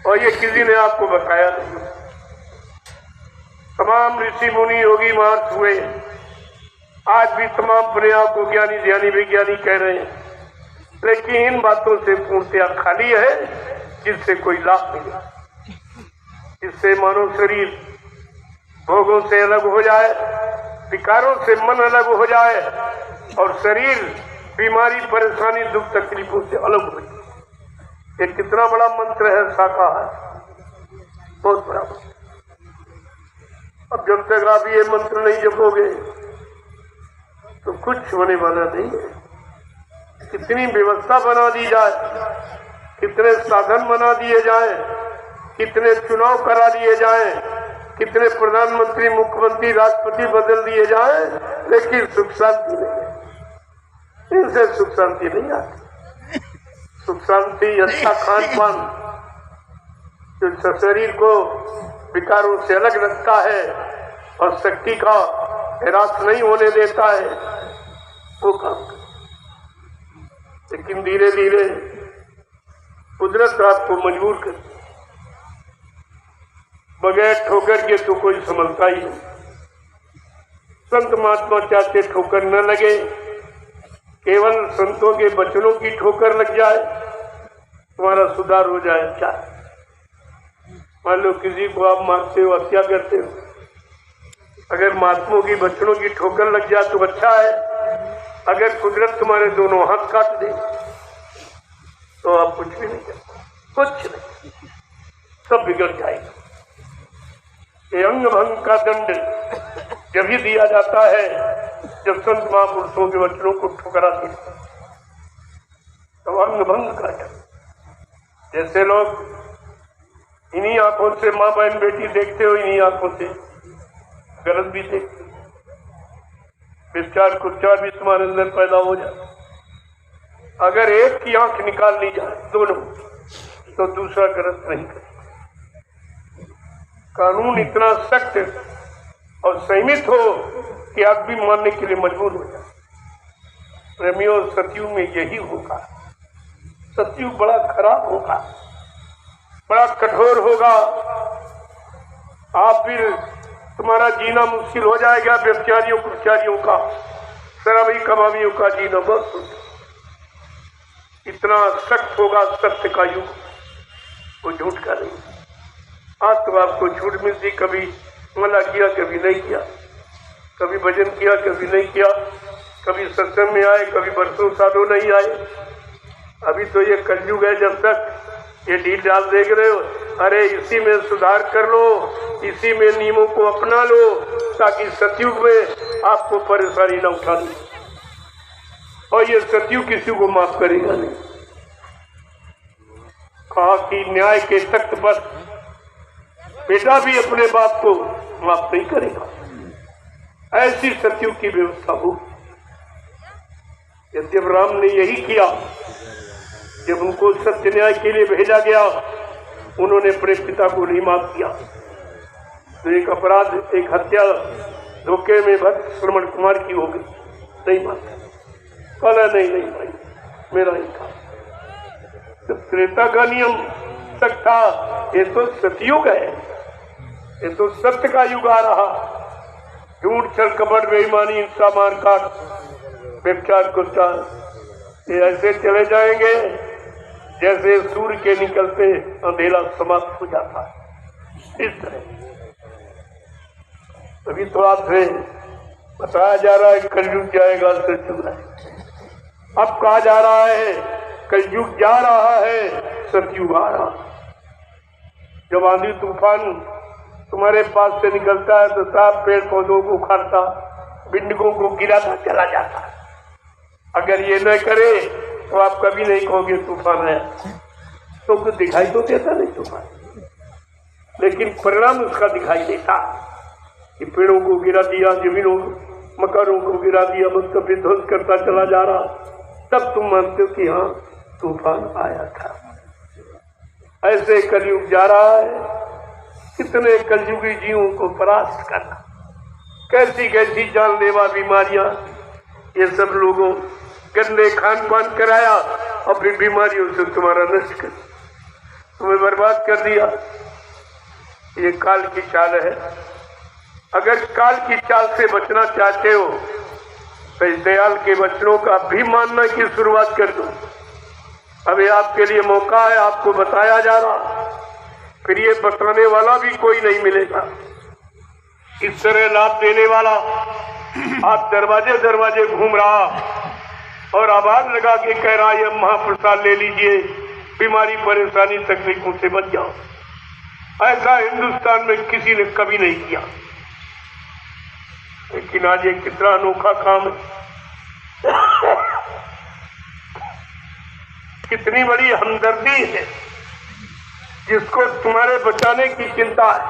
और ये किसी ने आपको बताया नहीं। तमाम ऋषि मुनि योगी महर्षि हुए, आज भी तमाम अपने आप को ज्ञानी ध्यानी विज्ञानी कह रहे हैं, लेकिन इन बातों से पूर्णतया खाली है जिससे कोई लाभ मिले, जिससे मानव शरीर भोगों से अलग हो जाए, विकारों से मन अलग हो जाए और शरीर बीमारी परेशानी दुख तकलीफों से अलग हो जाए। ये कितना बड़ा मंत्र है शाकाहार, बहुत बड़ा मंत्र। अब जब तक आप ये मंत्र नहीं जपोगे तो कुछ होने वाला नहीं है। कितनी व्यवस्था बना दी जाए, कितने साधन बना दिए जाए, कितने चुनाव करा दिए जाए, कितने प्रधानमंत्री मुख्यमंत्री राष्ट्रपति बदल दिए जाए, लेकिन सुख शांति नहीं है। इनसे सुख शांति नहीं आती। सुख शांति अच्छा खान पान जो शरीर को विकारों से अलग रखता है और शक्ति का ह्रास नहीं होने देता है, वो काम। लेकिन धीरे धीरे कुदरत आपको मजबूर कर, बगैर ठोकर के तो कोई समझता ही नहीं। संत महात्मा चाहते ठोकर न लगे, केवल संतों के वचनों की ठोकर लग जाए, तुम्हारा सुधार हो जाए। क्या मान लो किसी को आप मारते हो, हत्या करते हो, अगर महात्माओं की वचनों की ठोकर लग जाए तो अच्छा है। अगर कुदरत तुम्हारे दोनों हाथ काट दे तो आप कुछ भी नहीं करते, कुछ नहीं, सब बिगड़ जाएगा। ये अंग भंग का दंड जब भी दिया जाता है जब संत महापुरुषों के वचनों को ठुकरा देते, तो अंग भंग का दंड। जैसे लोग इन्हीं आंखों से माँ बहन बेटी देखते हो, इन्हीं आंखों से गलत भी देखते, विचार कुचार भी तुम्हारे अंदर पैदा हो जाए। अगर एक की आंख निकाल ली जाए दोनों, तो दूसरा गलत नहीं करे। कानून इतना सख्त और संयमित हो कि आप भी मानने के लिए मजबूर हो जाए। प्रेमियों, सतयुग में यही होगा। सतयुग बड़ा खराब होगा, बड़ा कठोर होगा। आप फिर तुम्हारा जीना मुश्किल हो जाएगा। व्यभिचारियों कुचारियों का, शराबी कबाबियों का जीना बहुत इतना सख्त होगा। सत्य का युग, वो झूठ का नहीं। आज तो आपको झूठ मिलती, कभी मना किया कभी नहीं किया, कभी भजन किया कभी नहीं किया, कभी सत्संग में आए कभी बरसों सालों नहीं आए। अभी तो ये कलयुग है, जब तक ये ढील डाल देख रहे हो, अरे इसी में सुधार कर लो, इसी में नियमों को अपना लो, ताकि सतयुग में आपको परेशानी न उठानी। और ये सतयुग किसी को माफ करेगा नहीं। कहा कि न्याय के तख्त पर बेटा भी अपने बाप को माफ नहीं करेगा। ऐसी सतयुग की व्यवस्था हो। यद्यप राम ने यही किया, जब उनको सत्य न्याय के लिए भेजा गया, उन्होंने अपने पिता को नहीं माफ किया। तो एक अपराध, एक हत्या धोखे में भक्त श्रवण कुमार की हो गई, नहीं माना। कहला नहीं भाई, मेरा ही था। तो त्रेता का नियम तक था, ये तो सतयुग है, ये तो सत्य का युग आ रहा। झूठ छल कपट बेईमानी हिंसा मार काट व्यभिचार कुचार, ये ऐसे चले जाएंगे जैसे सूर्य के निकलते अंधेरा समाप्त हो जाता है। इस तरह तभी तो आपसे बताया जा रहा है कलयुग जाएगा, सतयुग आएगा। अब कहा जा रहा है कलयुग जा रहा है, सतयुग आ रहा। जब आंधी तूफान तुम्हारे पास से निकलता है तो साफ पेड़ पौधों को उखाड़ता, बिंडकों को गिराता चला जाता। अगर ये न करे तो आप कभी नहीं कहोगे तूफान है, तो कुछ दिखाई तो देता नहीं तूफान, लेकिन परिणाम उसका दिखाई देता कि पेड़ों को गिरा दिया, जमीनों मकानों को गिरा दिया, मतलब विध्वंस करता चला जा रहा। तब तुम मानते हो कि हाँ तूफान आया था। ऐसे कलयुग जा रहा है। कितने कलयुगी जीवों को परास्त करना, कैसी कैसी जानलेवा बीमारियां, ये सब लोगों गंदे खान पान कराया और फिर बीमारियों से तुम्हारा नष्ट कर। तुम्हें बर्बाद कर दिया। ये काल की चाल है। अगर काल की चाल से बचना चाहते हो तो इस दयाल के वचनों का भी मानना की शुरुआत कर दो। अभी आपके लिए मौका है, आपको बताया जा रहा, फिर ये बताने वाला भी कोई नहीं मिलेगा। इस तरह लाभ देने वाला आप दरवाजे दरवाजे घूम रहा और आवाज लगा के कह रहा है महाप्रसाद ले लीजिए, बीमारी परेशानी तकलीफों से बच जाओ। ऐसा हिंदुस्तान में किसी ने कभी नहीं किया। लेकिन आज ये कितना अनोखा काम है, कितनी बड़ी हमदर्दी है जिसको तुम्हारे बचाने की चिंता है,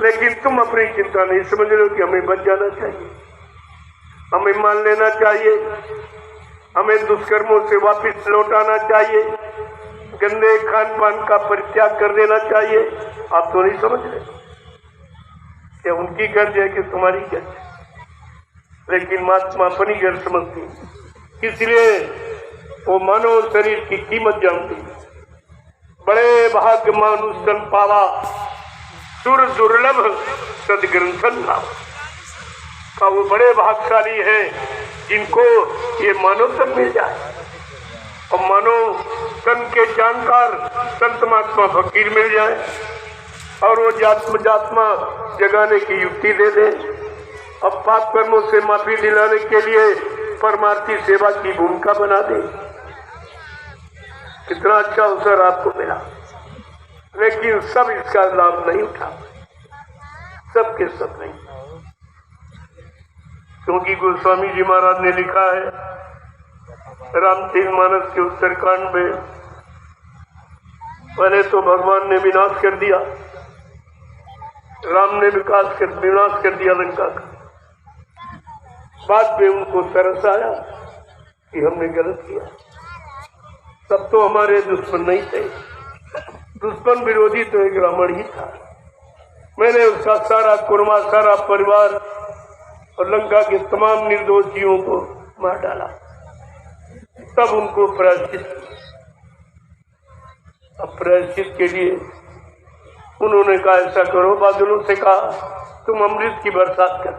लेकिन तुम अपनी चिंता नहीं समझ रहे हो कि हमें बच जाना चाहिए, हमें मान लेना चाहिए, हमें दुष्कर्मों से वापस लौटाना चाहिए, गंदे खान पान का परित्याग कर देना चाहिए। आप तो नहीं समझ रहे, क्या उनकी गर्ज है कि तुम्हारी गर्ज है? लेकिन महात्मा अपनी गर्ज समझती, इसलिए वो मानव शरीर की कीमत जानती। बड़े भाग्य मानुष सन पावा, सुर दुर्लभ सदग्रंथन का वो बड़े भाग्यशाली है जिनको ये मानव तन मिल जाए। और मानव तन के जानकार संत महात्मा फकीर मिल जाए और वो जात्मा जगाने की युक्ति दे दे। अब पाप कर्मों से माफी दिलाने के लिए परमार्थी सेवा की भूमिका बना दे। कितना अच्छा अवसर आपको मिला, लेकिन सब इसका लाभ नहीं उठा, सबके सब नहीं। क्योंकि गोस्वामी जी महाराज ने लिखा है रामचरितमानस के उत्तरकांड में, पहले तो भगवान ने विनाश कर दिया, राम ने विनाश कर दिया लंका का। बाद में उनको तरस आया कि हमने गलत किया। तब तो हमारे दुश्मन नहीं थे, दुश्मन विरोधी तो एक रावण ही था। मैंने उसका सारा कुर्मा, सारा परिवार और लंका के तमाम निर्दोष जीवों को मार डाला। तब उनको प्रायश्चित, अब प्रायश्चित के लिए उन्होंने कहा ऐसा करो, बादलों से कहा तुम अमृत की बरसात कर।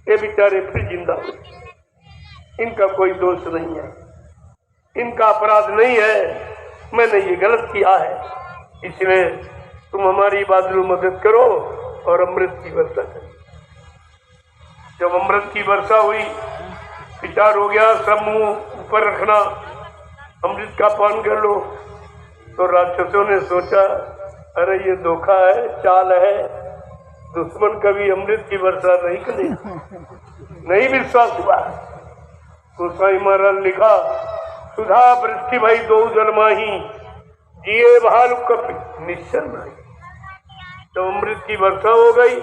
ये बेचारे फिर जिंदा हुए। इनका कोई दोष नहीं है, इनका अपराध नहीं है, मैंने ये गलत किया है, इसलिए तुम हमारी बादलों मदद करो और अमृत की वर्षा करो। जब अमृत की वर्षा हुई, विचार हो गया सब मुंह ऊपर रखना, अमृत का पान कर लो। तो राक्षसों ने सोचा अरे ये धोखा है, चाल है, दुश्मन कभी अमृत की वर्षा नहीं करेगा। नहीं विश्वास हुआ। गोसाई महाराज लिखा सुधा वृष्टि भई दो जल माही, जिए भालू कपि निश्चल नहीं। तो अमृत की वर्षा हो गई,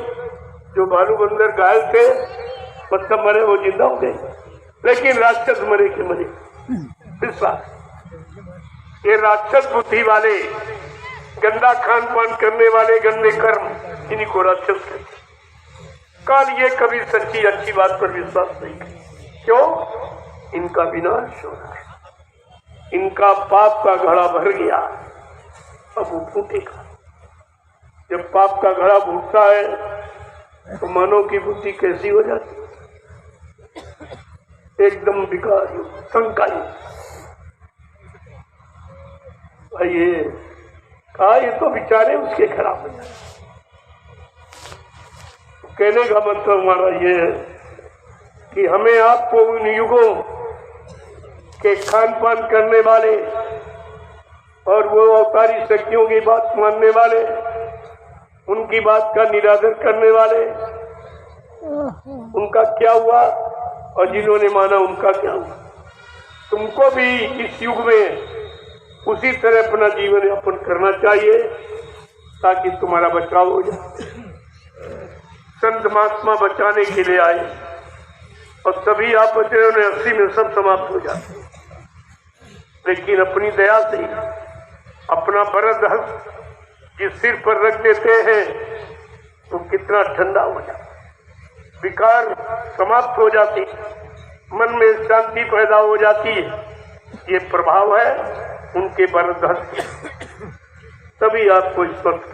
जो भालू बंदर घायल थे मतलब मरे वो जिंदा हो गए, लेकिन राक्षस मरे के मरे। विश्वास, ये राक्षस बुद्धि वाले, गंदा खान पान करने वाले, गंदे कर्म, इन्हीं को राक्षस कहते। काल ये कभी सच्ची अच्छी बात पर विश्वास नहीं करते। क्यों? इनका विनाश हो रहा है, इनका पाप का घड़ा भर गया, अब वो फूटेगा। जब पाप का घड़ा फूटता है तो मानव की बुद्धि कैसी हो जाती है? एकदम विकार, शंका। भाई ये कहा, ये तो विचारे उसके खराब हो जाए। कहने का मतलब हमारा ये है कि हमें आपको उन युगों के खान पान करने वाले और वो अवतारी शक्तियों की बात मानने वाले, उनकी बात का निरादर करने वाले, उनका क्या हुआ और जिन्होंने माना उनका क्या हुआ। तुमको भी इस युग में उसी तरह अपना जीवन यापन करना चाहिए ताकि तुम्हारा बचाव हो जाए। संत महात्मा बचाने के लिए आए और सभी आपत्तियों ने 80 में सब समाप्त हो जाते, लेकिन अपनी दया से अपना वरद हस्त जिस सिर पर रख देते हैं तो कितना ठंडा हो जाता, विकार समाप्त हो जाती, मन में शांति पैदा हो जाती है। ये प्रभाव है उनके वरद हस्त। तभी आपको स्पर्श,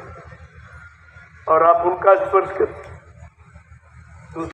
और आप उनका स्पर्श करें।